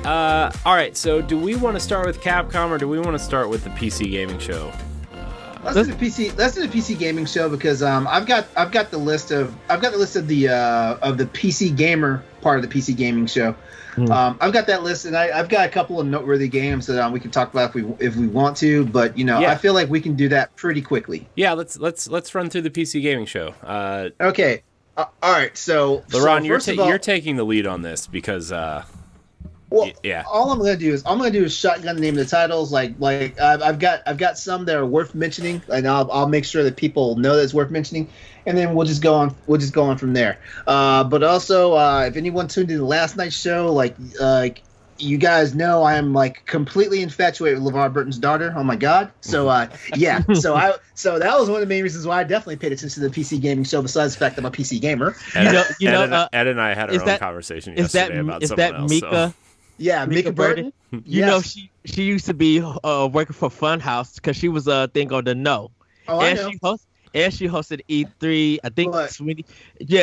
All right, so do we want to start with Capcom or do we want to start with the PC gaming show? Let's do the PC gaming show because I've got the list of the PC gamer part of the PC gaming show. I've got that list, and I've got a couple of noteworthy games that we can talk about if we want to. But I feel like we can do that pretty quickly. Yeah, let's run through the PC gaming show. Okay, all right. So, LeRon, you're taking the lead on this because. Yeah. All I'm gonna do is shotgun the name of the titles. Like I've got some that are worth mentioning, and I'll make sure that people know that it's worth mentioning, and then we'll just go on from there. But also, if anyone tuned in the last night's show, like you guys know, I am like completely infatuated with LeVar Burton's daughter. Oh my God! So yeah, so that was one of the main reasons why I definitely paid attention to the PC gaming show. Besides the fact that I'm a PC gamer, Ed and I had our own conversation yesterday about someone else. Mika? So. Yeah, Mika Burton. You know, she used to be working for Funhouse because she was a thing on the No. Oh, and I know. She hosted E3. I think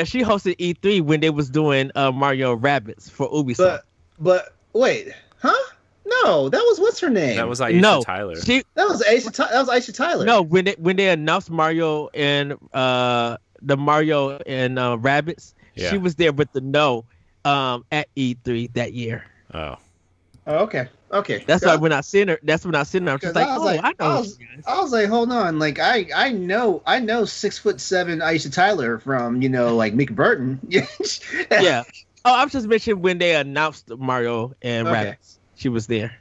she hosted E3 when they was doing Mario Rabbids for Ubisoft. But wait, huh? No, that was what's her name? That was Aisha Tyler. That was Aisha Tyler. No, when they announced Mario and the Mario and Rabbids, she was there with the No at E3 that year. Oh, okay. That's why when I seen her, I'm just like, I know. I was like, hold on, like I know 6'7" Aisha Tyler from like Mika Burton. Yeah. Oh, I'm just mentioning when they announced Mario and Rabbids, she was there.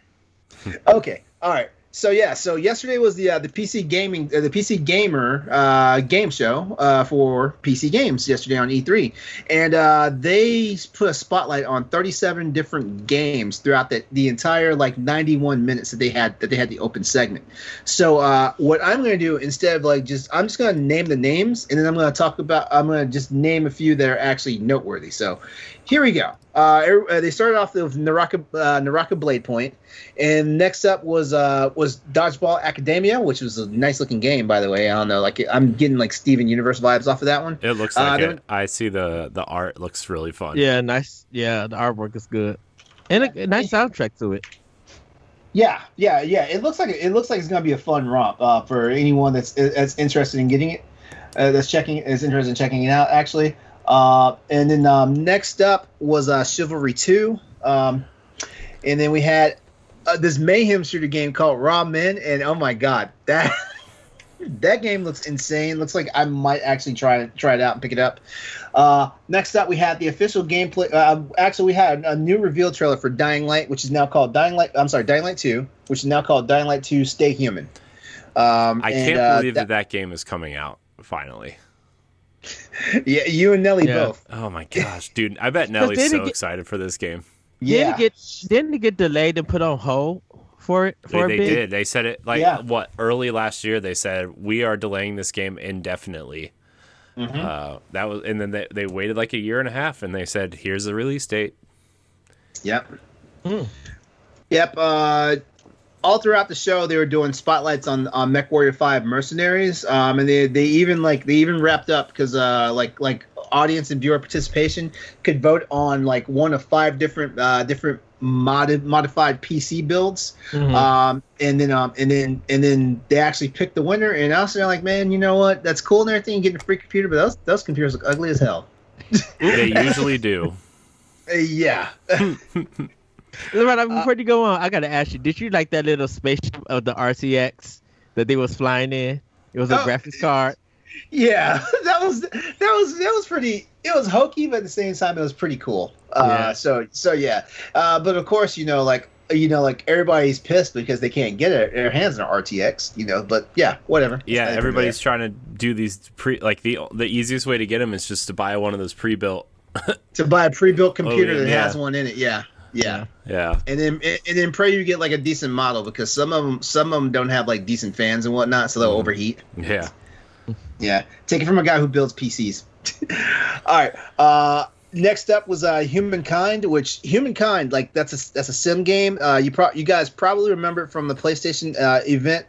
Okay. All right. So yesterday was the PC gaming the PC gamer game show for PC games yesterday on E3, and they put a spotlight on 37 different games throughout the entire 91 minutes that they had the open segment. So what I'm going to do instead of I'm just going to name the names, and then I'm going to just name a few that are actually noteworthy. So here we go. They started off with Naraka Blade Point, and next up was Dodgeball Academia, which was a nice looking game, by the way. I don't know, I'm getting Steven Universe vibes off of that one. It looks like it. I see the art looks really fun. Yeah, nice. Yeah, the artwork is good, and a nice soundtrack to it. Yeah. It looks like it's gonna be a fun romp for anyone that's interested in getting it, is interested in checking it out actually. And then next up was Chivalry 2, and then we had this mayhem shooter game called Raw Men, and oh my God, that game looks insane. Looks like I might actually try it out and pick it up. Next up, we had the official gameplay. Actually, we had a new reveal trailer for Dying Light, which is now called Dying Light 2, which is now called Dying Light 2: Stay Human. I can't believe that game is coming out finally. Yeah, you and Nelly both. Oh my gosh, dude! I bet Nelly's so excited for this game. Yeah, didn't it get delayed and put on hold for it? They did. They said it early last year. They said we are delaying this game indefinitely. Mm-hmm. That was, and then they waited a year and a half, and they said, "Here's the release date." Yep. Yep. All throughout the show, they were doing spotlights on MechWarrior 5 Mercenaries, and they even wrapped up because audience and viewer participation could vote on one of 5 different modified PC builds, and then they actually picked the winner. And I was like, man, you know what? That's cool and everything, getting a free computer, but those computers look ugly as hell. They usually do. Yeah. Before you go on, I gotta ask you: did you like that little spaceship of the RCX that they was flying in? It was a graphics card. Yeah, that was pretty. It was hokey, but at the same time, it was pretty cool. So yeah. But of course, everybody's pissed because they can't get their hands on an RTX. But yeah, whatever. Yeah, everybody's trying to do these the easiest way to get them is just to buy one of those pre-built. To buy a pre-built computer that has one in it. Yeah. Yeah. And then pray you get a decent model, because some of them don't have decent fans and whatnot, so they'll overheat. Yeah. Yeah. Take it from a guy who builds PCs. All right. Next up was Humankind, which that's a sim game. You guys probably remember it from the PlayStation event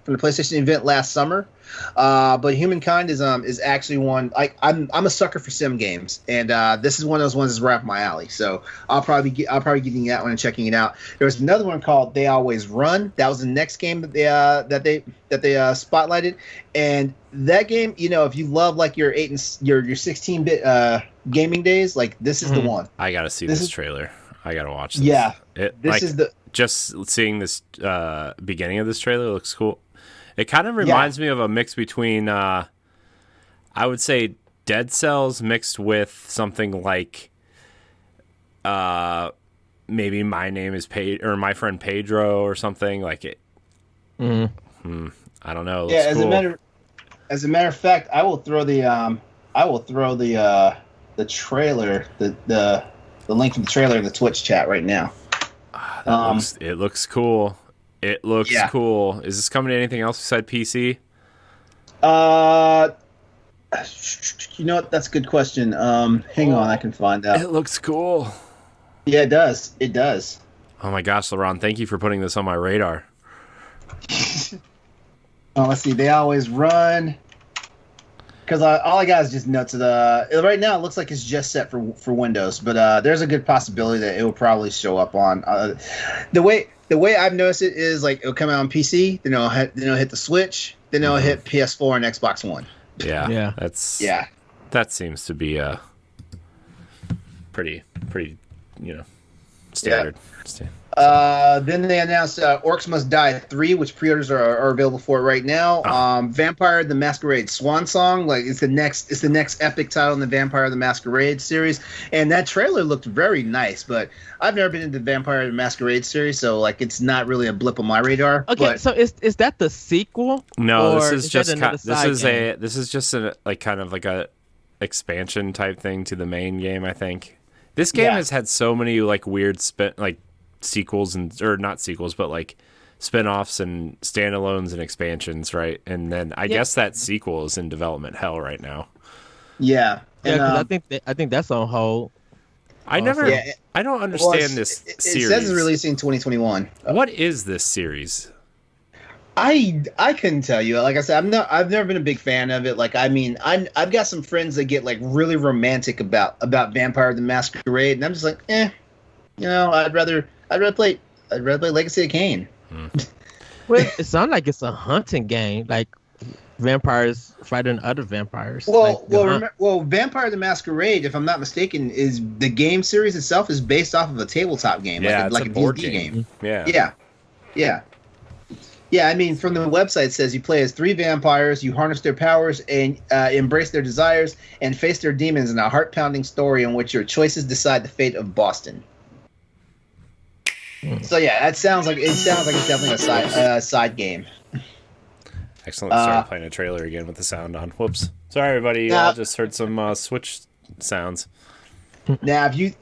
from the PlayStation event last summer. But Humankind is actually one. I'm a sucker for sim games, and this is one of those ones that's right up my alley. So I'll probably getting that one and checking it out. There was another one called They Always Run. That was the next game that they spotlighted, and that game, if you love like your 16-bit gaming days, like this is the one. I gotta see this trailer. I gotta watch this. Yeah, just seeing this beginning of this trailer looks cool. It kind of reminds me of a mix between, I would say, Dead Cells mixed with something like, maybe My Name Is or My Friend Pedro or something like it. I don't know. Yeah, as a matter of fact, I will throw the trailer, the link to the trailer in the Twitch chat right now. It looks cool. It looks cool. Is this coming to anything else besides PC? You know what? That's a good question. Hang on, I can find out. It looks cool. Yeah, it does. It does. Oh my gosh, LeRon, thank you for putting this on my radar. Let's see. They Always Run. Because all I got is just nuts. Right now, it looks like it's just set for Windows, but there's a good possibility that it will probably show up on the way I've noticed it is like it'll come out on PC, then it'll hit the Switch, then it'll hit PS4 and Xbox One. Yeah. That seems to be a pretty standard. Then they announced Orcs Must Die 3, which pre-orders are available for right now. Vampire the Masquerade Swan Song, like it's the next epic title in the Vampire the Masquerade series, and that trailer looked very nice. But I've never been into the Vampire the Masquerade series, so like it's not really a blip on my radar. Okay, so is that the sequel? No, this is just this is just a kind of like a expansion type thing to the main game. I think this game has had so many like weird sequels or not sequels, but like spin-offs and standalones and expansions, right? And then I guess that sequel is in development hell right now. Yeah, because I think that's on hold. I don't understand this series. It says it's releasing 2021. What is this series? I couldn't tell you. Like I said, I've never been a big fan of it. Like, I mean, I've got some friends that get like really romantic about Vampire the Masquerade, and I'm just like, I'd rather play Legacy of Kain. Well, it sounds like it's a hunting game, like vampires fighting other vampires. Well, Vampire the Masquerade, if I'm not mistaken, is the game series itself is based off of a tabletop game, like a board game. Yeah, I mean, from the website it says you play as 3 vampires, you harness their powers and embrace their desires and face their demons in a heart-pounding story in which your choices decide the fate of Boston. So yeah, it sounds like it's definitely a side game. Excellent. Start playing a trailer again with the sound on. Whoops. Sorry, everybody. You all just heard some Switch sounds. Now, if you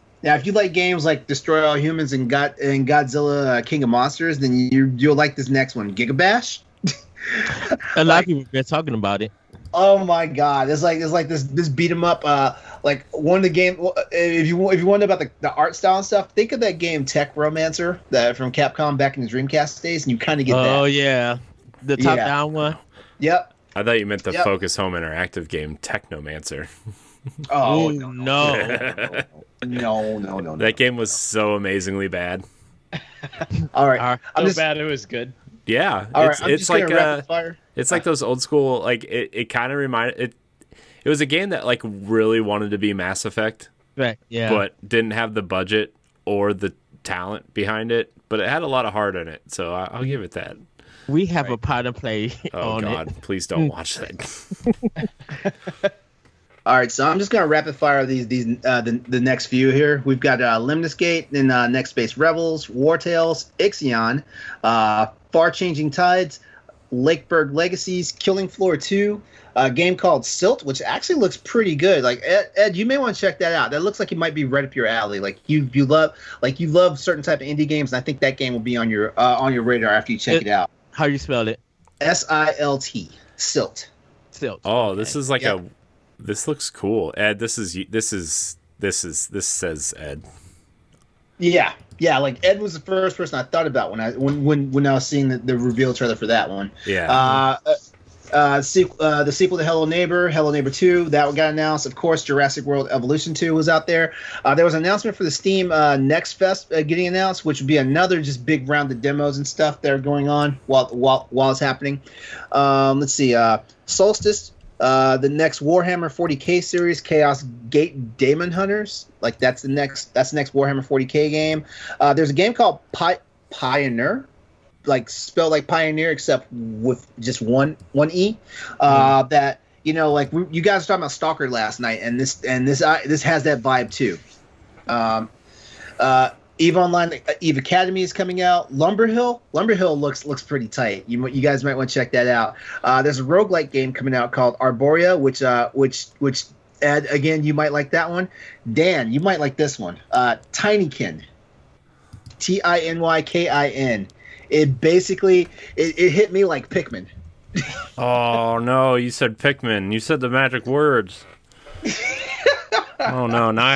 like games like Destroy All Humans and Godzilla King of Monsters, then you'll like this next one, Giga Bash. A lot of people have been talking about it. Oh my god, it's like this beat 'em up. Like one of the game. If you wonder about the art style and stuff, think of that game Tech Romancer that from Capcom back in the Dreamcast days, and you kind of get that. Oh yeah, the top down one. Yep. I thought you meant the Focus Home Interactive game Technomancer. Oh no. That game was so amazingly bad. All right, bad it was good. Yeah, it's like those old school, like it kind of reminded it was a game that like really wanted to be Mass Effect, right? Yeah, but didn't have the budget or the talent behind it, but it had a lot of heart in it, so I'll give it that. We have a pot and play on God, it. Please don't watch that. All right, so I'm just gonna rapid fire these the next few here. We've got Lemnis Gate, then Next Space Rebels, War Tales, Ixion, Far Changing Tides, Lakeburg Legacies, Killing Floor 2, a game called Silt, which actually looks pretty good. Like Ed, you may want to check that out. That looks like it might be right up your alley. Like you love certain type of indie games, and I think that game will be on your radar after you check it out. How you spell it? SILT. Silt. Silt. Oh, this is like This looks cool, Ed. This says Ed. Yeah, like Ed was the first person I thought about when I was seeing the reveal trailer for that one. Yeah. The sequel to Hello Neighbor 2, that got announced. Of course, Jurassic World Evolution 2 was out there. There was an announcement for the Steam Next Fest getting announced, which would be another just big round of demos and stuff that are going on while it's happening. Let's see, Solstice. The next Warhammer 40K series, Chaos Gate Demon Hunters. Like that's the next Warhammer 40K game. There's a game called Pioneer, like spelled like Pioneer except with just one E. That like you guys were talking about Stalker last night, and this has that vibe too. EVE Online, EVE Academy is coming out. Lumberhill looks pretty tight. You guys might want to check that out. There's a roguelike game coming out called Arborea, which Ed, again, you might like that one. Dan, you might like this one. Tinykin, Tinykin. It basically it hit me like Pikmin. Oh no, you said Pikmin. You said the magic words. Oh no, now I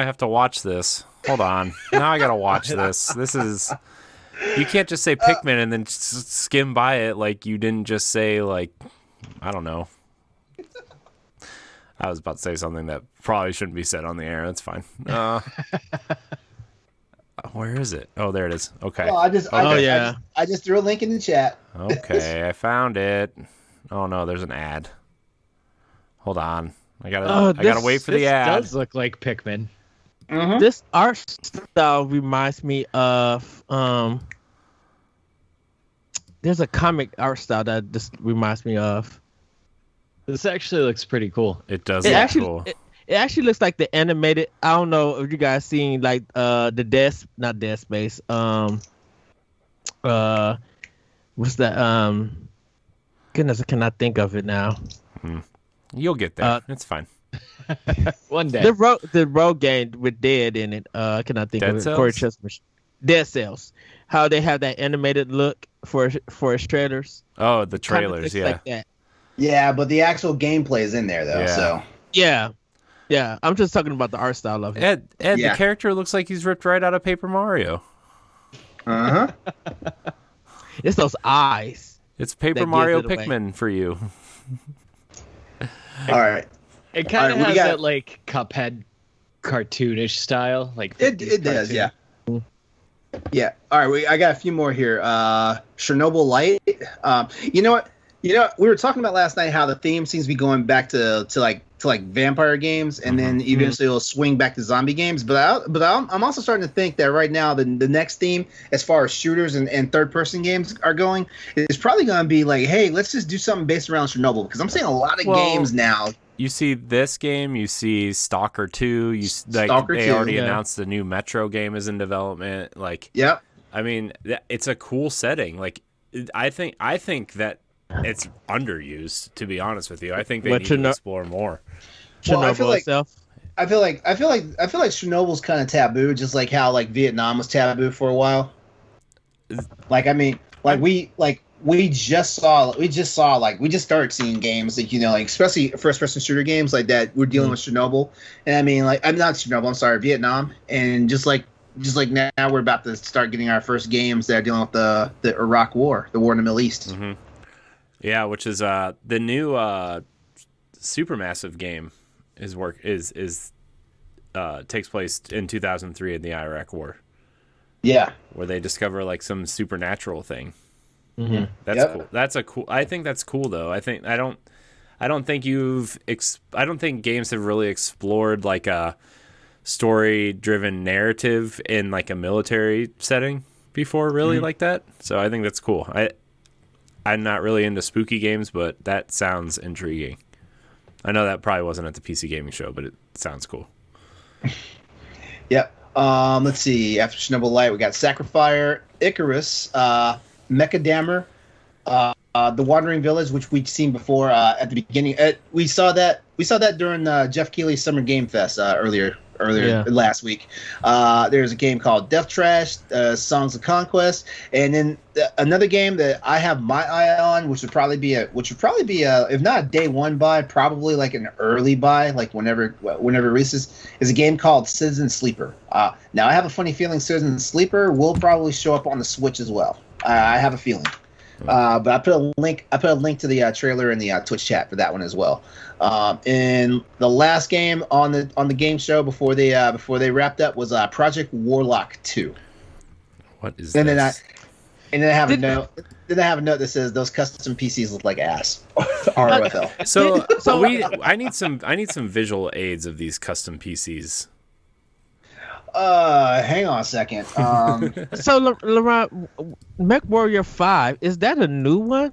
have to watch this. Hold on. Now I gotta watch this. This is... You can't just say Pikmin and then skim by it like you didn't just say, like... I don't know. I was about to say something that probably shouldn't be said on the air. That's fine. Where is it? Oh, there it is. Okay. Oh, I just threw a link in the chat. Okay, I found it. Oh no, there's an ad. Hold on. I gotta wait for the ad. This does look like Pikmin. Mm-hmm. This art style reminds me of there's a comic art style that this reminds me of. This actually looks pretty cool. It does look cool. It actually looks like the animated. I don't know if you guys seen like not Dead Space. What's that? Goodness, I cannot think of it now. You'll get there. It's fine. One day. The road game with Dead in it. I cannot think Dead of it. Cells? Dead Cells. How they have that animated look for its trailers. Oh, the trailers, yeah. Like that. Yeah, but the actual gameplay is in there though. Yeah. So yeah. I'm just talking about the art style of it. Ed, the character looks like he's ripped right out of Paper Mario. It's those eyes. It's Paper Mario Pikmin for you. All right. It kind of has that like Cuphead cartoonish style, like it does, yeah. Yeah. All right, I got a few more here. Chernobyl Light. You know what? We were talking about last night how the theme seems to be going back to vampire games, and then eventually it'll swing back to zombie games. But I'm also starting to think that right now the next theme, as far as shooters and third person games are going, is probably going to be like, hey, let's just do something based around Chernobyl, because I'm seeing a lot of games now. You see this game, you see Stalker 2, they already announced the new Metro game is in development. Like, yep. I mean, it's a cool setting. Like, I think that it's underused, to be honest with you. I think they need to explore more. Well, I feel like Chernobyl's kind of taboo, just like how like Vietnam was taboo for a while. Like, I mean, like we just started seeing games like, like especially first person shooter games like that. We're dealing with Chernobyl, and I mean, like, I'm not Chernobyl, I'm sorry, Vietnam, and just like now we're about to start getting our first games that are dealing with the Iraq War, the war in the Middle East. Mm-hmm. Yeah, which is the new Supermassive game takes place in 2003 in the Iraq War. Yeah, where they discover like some supernatural thing. Mm-hmm. That's cool. I think that's cool though. I don't think games have really explored like a story-driven narrative in like a military setting before, really, like that. So I think that's cool. I'm not really into spooky games, but that sounds intriguing. I know that probably wasn't at the PC Gaming Show, but it sounds cool. Yep. Let's see. After Chernobyl Light, we got Sacrifier, Icarus, Mechadammer, The Wandering Village, which we'd seen before at the beginning. We saw that during Jeff Keighley's Summer Game Fest earlier earlier last week. There's a game called Death Trash, Songs of Conquest, and then another game that I have my eye on, which would probably be a if not a day one buy, probably like an early buy, like whenever it releases, is a game called Citizen Sleeper. Now I have a funny feeling Citizen Sleeper will probably show up on the Switch as well. I have a feeling. But I put a link to the trailer in the Twitch chat for that one as well. And the last game on the game show before they wrapped up was Project Warlock 2. What is and this? Then I have a note. Then I have a note that says those custom PCs look like ass. ROFL. So I need some visual aids of these custom PCs. Hang on a second. So, Laurent, Mech Warrior 5, is that a new one?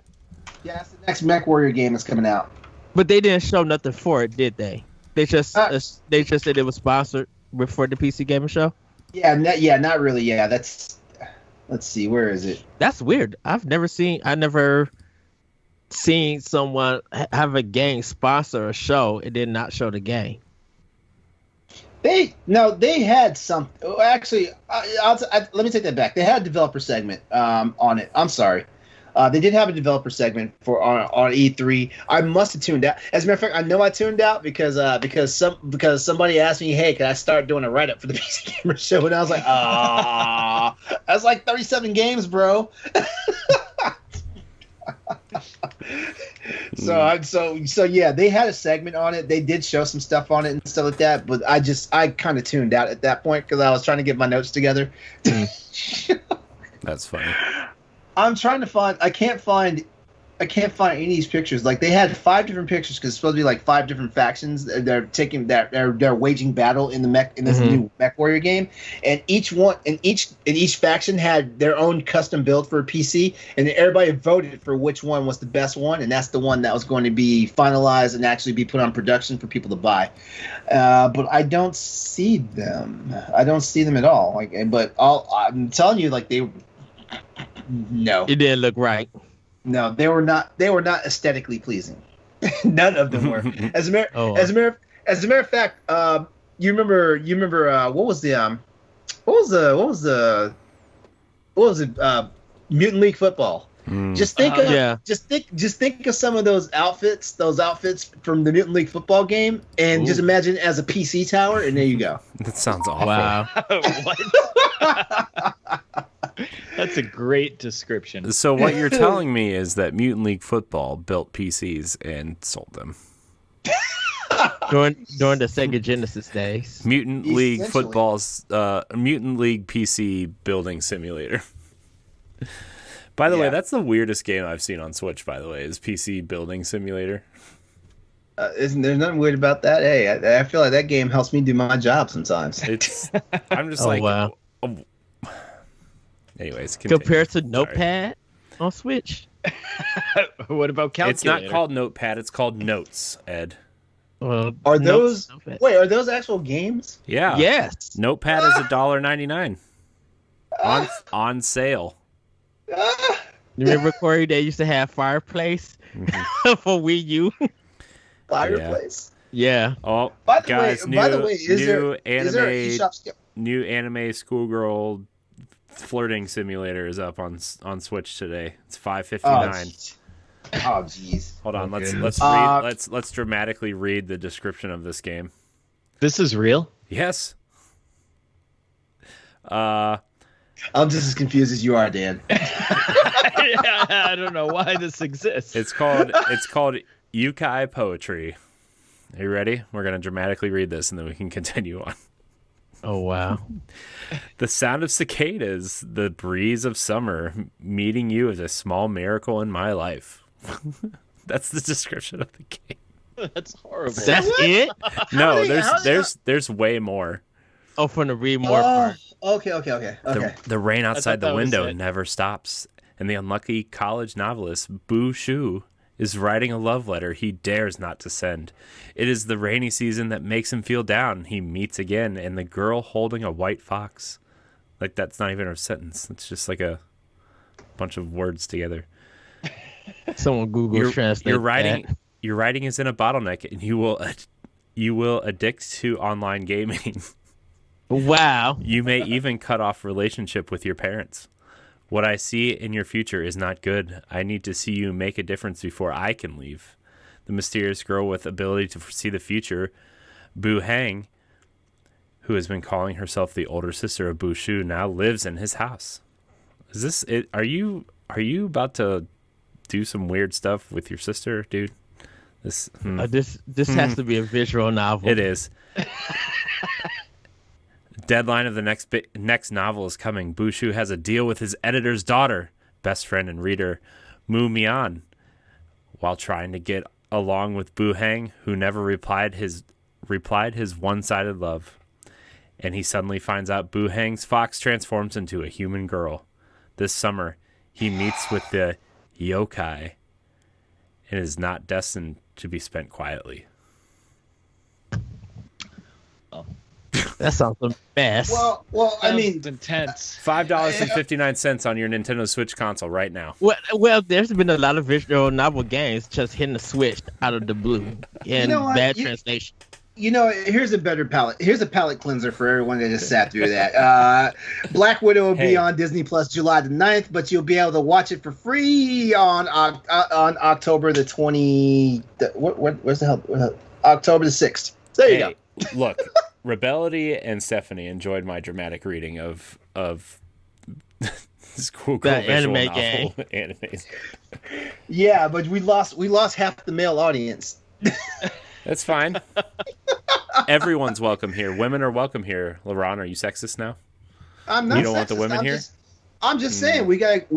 Yeah, it's the next Mech Warrior game that's coming out. But they didn't show nothing for it, did they? They just said it was sponsored for the PC Gaming Show. Yeah, not really. Yeah, let's see, where is it? That's weird. I never seen someone have a game sponsor a show and then not show the game. They had some. Actually, let me take that back. They had a developer segment on it. I'm sorry. They did have a developer segment on E3. I must have tuned out. As a matter of fact, I know I tuned out because somebody asked me, "Hey, can I start doing a write up for the PC Gamer Show?" And I was like, that's like 37 games, bro." So yeah, they had a segment on it. They did show some stuff on it and stuff like that, but I kind of tuned out at that point because I was trying to get my notes together. That's funny. I'm trying to find. I can't find any of these pictures. Like, they had 5 different pictures because it's supposed to be like 5 different factions. They're waging battle in this new Mech Warrior game, and each faction had their own custom build for a PC, and everybody voted for which one was the best one, and that's the one that was going to be finalized and actually be put on production for people to buy. But I don't see them. I don't see them at all. I'm telling you, like, no, it didn't look right. No, they were not aesthetically pleasing. None of them were. As a matter of fact, you remember what was Mutant League Football? Just think of some of those outfits from the Mutant League Football game, and just imagine it as a PC tower, and there you go. That sounds awful. Wow. What? That's a great description. So what you're telling me is that Mutant League Football built PCs and sold them. during the Sega Genesis days. Mutant League Football's Mutant League PC building simulator. By the way, that's the weirdest game I've seen on Switch, by the way, is PC building simulator. There's nothing weird about that. Hey, I feel like that game helps me do my job sometimes. I'm just wow. Anyways, continue. Compared to Notepad on Switch. What about calculator? It's not called Notepad. It's called Notes, Ed. Are those actual games? Yeah. Yes. Notepad is $1.99 on sale. You remember, Corey? They used to have Fireplace for Wii U. Fireplace. Yeah. Oh, by the guys, way, is there an eShop skill? New anime schoolgirl flirting simulator is up on Switch today. It's $5.59. Oh jeez. Hold on, let's dramatically read the description of this game. This is real? Yes. I'm just as confused as you are, Dan. I don't know why this exists. It's called Yukai Poetry. Are you ready? We're gonna dramatically read this and then we can continue on. Oh, wow. The sound of cicadas, the breeze of summer, meeting you is a small miracle in my life. That's the description of the game. That's horrible. That's it? No, there's way more. Oh, from the read more part. Okay. The rain outside the window never stops, and the unlucky college novelist Boo Shu is writing a love letter he dares not to send. It is the rainy season that makes him feel down. He meets again, and the girl holding a white fox. Like, that's not even a sentence. It's just like a bunch of words together. Someone Google Translate. Your writing is in a bottleneck, and you will You will addict to online gaming. Wow. You may even cut off relationship with your parents. What I see in your future is not good. I need to see you make a difference before I can leave. The mysterious girl with ability to foresee the future, Bu Hang, who has been calling herself the older sister of Bu Shu, now lives in his house. Is this it? Are you about to do some weird stuff with your sister, dude? This has to be a visual novel. It is. Deadline of the next novel is coming. Bu Shu has a deal with his editor's daughter, best friend and reader, Mu Mian, while trying to get along with Bu Hang, who never replied his one-sided love. And he suddenly finds out Bu Hang's fox transforms into a human girl. This summer, he meets with the yokai and is not destined to be spent quietly. That sounds the best. Well, I mean, intense. $5.59 on your Nintendo Switch console right now. Well, there's been a lot of visual novel games just hitting the Switch out of the blue in bad translation. Here's a better palette. Here's a palette cleanser for everyone that just sat through that. Black Widow will be on Disney Plus July the 9th, but you'll be able to watch it for free on October the 20. Where's the hell? October the 6th. There you go. Look, Rebellity and Stephanie enjoyed my dramatic reading of this cool anime game. Animes. Yeah, but we lost half the male audience. That's fine. Everyone's welcome here. Women are welcome here. LaRon, are you sexist now? I'm not. You don't want the women here? I'm just saying we got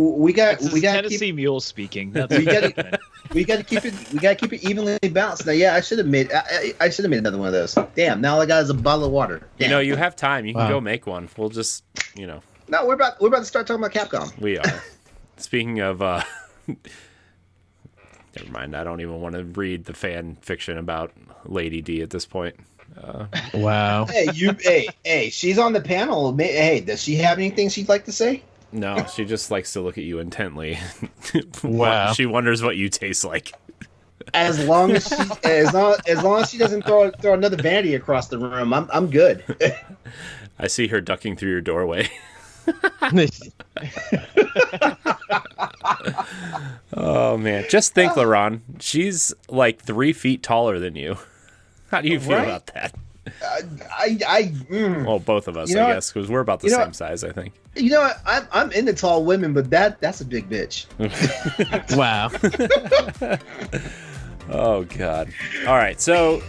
Tennessee Mule speaking. we got to keep it evenly balanced. Now, yeah, I should have made another one of those. Damn, now all I got is a bottle of water. Damn. You have time. You can go make one. We'll just, No, we're about to start talking about Capcom. We are. Speaking of never mind. I don't even want to read the fan fiction about Lady D at this point. Wow. Hey, she's on the panel. Hey, does she have anything she'd like to say? No, she just likes to look at you intently. Wow. She wonders what you taste like. As long as she doesn't throw another vanity across the room, I'm good. I see her ducking through your doorway. Oh man, just think, LaRon. She's like 3 feet taller than you. How do you feel about that? Well, both of us, I guess, because we're about the same size, I think. You know what? I'm into tall women, but that's a big bitch. Wow. Oh God. All right, so